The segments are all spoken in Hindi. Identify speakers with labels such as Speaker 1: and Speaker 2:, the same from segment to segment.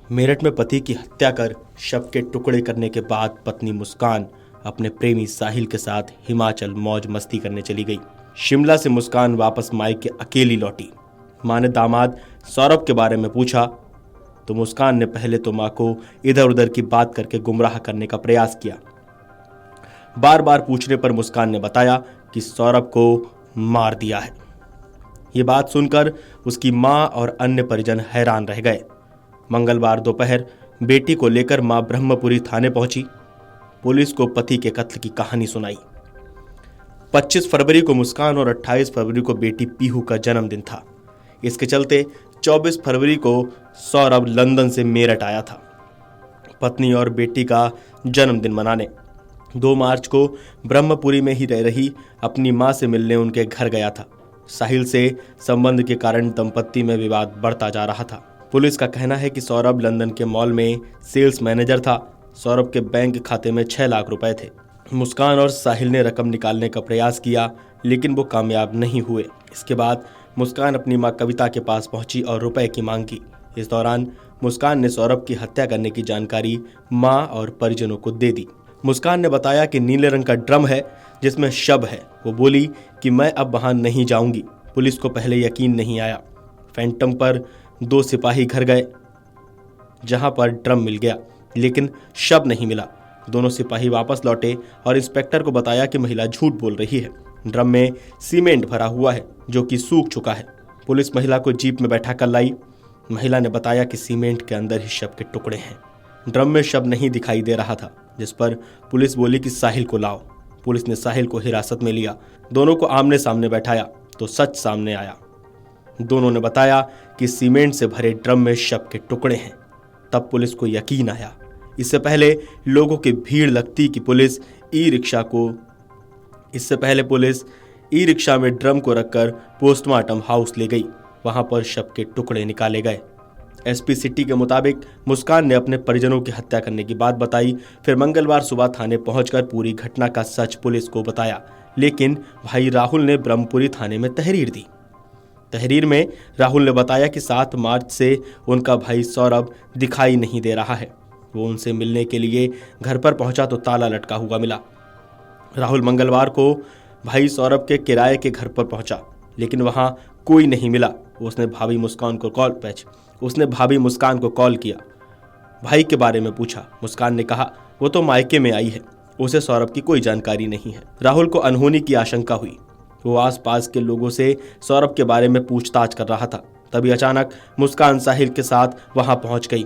Speaker 1: मेरठ में पति की हत्या कर शव के टुकड़े करने के बाद पत्नी मुस्कान अपने प्रेमी साहिल के साथ हिमाचल मौज मस्ती करने चली गई। शिमला से मुस्कान वापस मायके अकेली लौटी। मां ने दामाद सौरभ के बारे में पूछा तो मुस्कान ने पहले तो मां को इधर उधर की बात करके गुमराह करने का प्रयास किया। बार बार पूछने पर मुस्कान ने बताया कि सौरभ को मार दिया है। ये बात सुनकर उसकी मां और अन्य परिजन हैरान रह गए। मंगलवार दोपहर बेटी को लेकर मां ब्रह्मपुरी थाने पहुंची। पुलिस को पति के कत्ल की कहानी सुनाई। 25 फरवरी को मुस्कान और 28 फरवरी को बेटी पीहू का जन्मदिन था। इसके चलते 24 फरवरी को सौरभ लंदन से मेरठ आया था पत्नी और बेटी का जन्मदिन मनाने। 2 मार्च को ब्रह्मपुरी में ही रह रही अपनी मां से मिलने उनके घर गया था। साहिल से संबंध के कारण दंपत्ति में विवाद बढ़ता जा रहा था। पुलिस का कहना है कि सौरभ लंदन के मॉल में सेल्स मैनेजर था। सौरभ के बैंक खाते में 6 लाख रुपए थे। मुस्कान और साहिल ने रकम निकालने का प्रयास किया लेकिन वो कामयाब नहीं हुए। इसके बाद मुस्कान अपनी मां कविता के पास पहुंची और रुपए की मांग की। इस दौरान मुस्कान ने सौरभ की हत्या करने की जानकारी मां और परिजनों को दे दी। मुस्कान ने बताया कि नीले रंग का ड्रम है जिसमें शव है। वो बोली कि मैं अब वहां नहीं जाऊंगी। पुलिस को पहले यकीन नहीं आया। फैंटम पर 2 सिपाही घर गए जहां पर ड्रम मिल गया लेकिन शव नहीं मिला। दोनों सिपाही वापस लौटे और इंस्पेक्टर को बताया कि महिला झूठ बोल रही है। ड्रम में सीमेंट भरा हुआ है जो कि सूख चुका है। पुलिस महिला को जीप में बैठा कर लाई। महिला ने बताया कि सीमेंट के अंदर ही शव के टुकड़े हैं। ड्रम में शव नहीं दिखाई दे रहा था, जिस पर पुलिस बोली कि साहिल को लाओ। पुलिस ने साहिल को हिरासत में लिया। दोनों को आमने सामने बैठाया तो सच सामने आया। दोनों ने बताया कि सीमेंट से भरे ड्रम में शव के टुकड़े हैं। तब पुलिस को यकीन आया। इससे पहले लोगों की भीड़ लगती कि पुलिस ई रिक्शा में ड्रम को रखकर पोस्टमार्टम हाउस ले गई। वहां पर शव के टुकड़े निकाले गए। एसपी सिटी के मुताबिक मुस्कान ने अपने परिजनों की हत्या करने की बात बताई। फिर मंगलवार सुबह थाने पहुंचकर पूरी घटना का सच पुलिस को बताया। लेकिन भाई राहुल ने ब्रह्मपुरी थाने में तहरीर दी। तहरीर में राहुल ने बताया कि 7 मार्च से उनका भाई सौरभ दिखाई नहीं दे रहा है। वो उनसे मिलने के लिए घर पर पहुंचा तो ताला लटका हुआ मिला। राहुल मंगलवार को भाई सौरभ के किराए के घर पर पहुंचा लेकिन वहां कोई नहीं मिला। उसने भाभी मुस्कान को कॉल किया। भाई के बारे में पूछा। मुस्कान ने कहा वो तो मायके में आई है, उसे सौरभ की कोई जानकारी नहीं है। राहुल को अनहोनी की आशंका हुई। वो आसपास के लोगों से सौरभ के बारे में पूछताछ कर रहा था। तभी अचानक मुस्कान साहिल के साथ वहां पहुंच गई।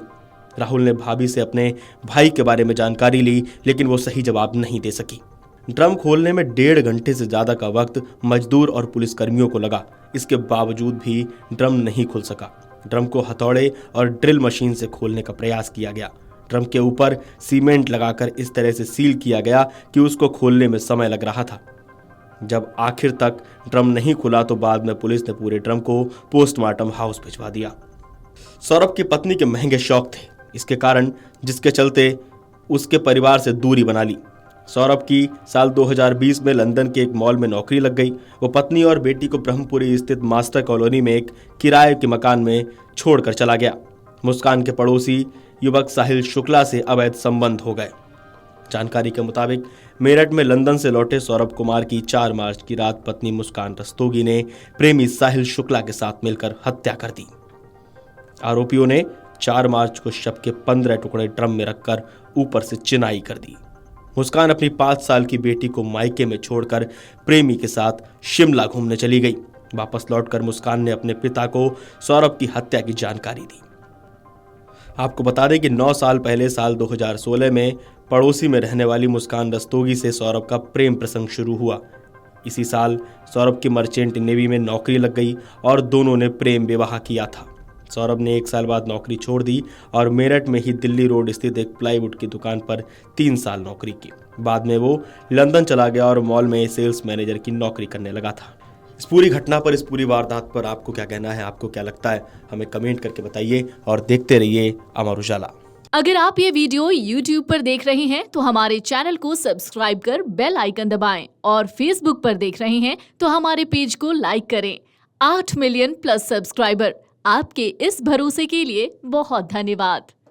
Speaker 1: राहुल ने भाभी से अपने भाई के बारे में जानकारी ली लेकिन वो सही जवाब नहीं दे सकी। ड्रम खोलने में 1.5 घंटे से ज्यादा का वक्त मजदूर और पुलिसकर्मियों को लगा। इसके बावजूद भी ड्रम नहीं खुल सका। ड्रम को हथौड़े और ड्रिल मशीन से खोलने का प्रयास किया गया। ड्रम के ऊपर सीमेंट लगाकर इस तरह से सील किया गया कि उसको खोलने में समय लग रहा था। जब आखिर तक ड्रम नहीं खुला तो बाद में पुलिस ने पूरे ड्रम को पोस्टमार्टम हाउस भिजवा दिया। सौरभ की पत्नी के महंगे शौक थे, इसके कारण जिसके चलते उसके परिवार से दूरी बना ली। सौरभ की साल 2020 में लंदन के एक मॉल में नौकरी लग गई। वो पत्नी और बेटी को ब्रह्मपुरी स्थित मास्टर कॉलोनी में एक किराए के मकान में छोड़कर चला गया। मुस्कान के पड़ोसी युवक साहिल शुक्ला से अवैध संबंध हो गए। जानकारी के मुताबिक मेरठ में लंदन से लौटे सौरभ कुमार की 4 मार्च की रात पत्नी मुस्कान रस्तोगी ने प्रेमी साहिल शुक्ला के साथ मिलकर हत्या कर दी। आरोपियों ने 4 मार्च को शव के 15 टुकड़े ड्रम में रखकर ऊपर से चिनाई कर दी। मुस्कान अपनी 5 साल की बेटी को मायके में छोड़कर प्रेमी के साथ शिमला घूमने चली गई। वापस लौटकर मुस्कान ने अपने पिता को सौरभ की हत्या की जानकारी दी। आपको बता दें कि 9 साल पहले साल 2016 में पड़ोसी में रहने वाली मुस्कान रस्तोगी से सौरभ का प्रेम प्रसंग शुरू हुआ। इसी साल सौरभ की मर्चेंट नेवी में नौकरी लग गई और दोनों ने प्रेम विवाह किया था। सौरभ ने 1 साल बाद नौकरी छोड़ दी और मेरठ में ही दिल्ली रोड स्थित एक प्लाईवुड की दुकान पर 3 साल नौकरी की। बाद में वो लंदन चला गया और मॉल में सेल्स मैनेजर की नौकरी करने लगा था। इस पूरी घटना पर, इस पूरी वारदात पर आपको क्या कहना है, आपको क्या लगता है, हमें कमेंट करके बताइए और देखते रहिए अमर उजाला।
Speaker 2: अगर आप ये वीडियो YouTube पर देख रहे हैं तो हमारे चैनल को सब्सक्राइब कर बेल आइकन दबाएं और Facebook पर देख रहे हैं तो हमारे पेज को लाइक करें। 8 मिलियन प्लस सब्सक्राइबर, आपके इस भरोसे के लिए बहुत धन्यवाद।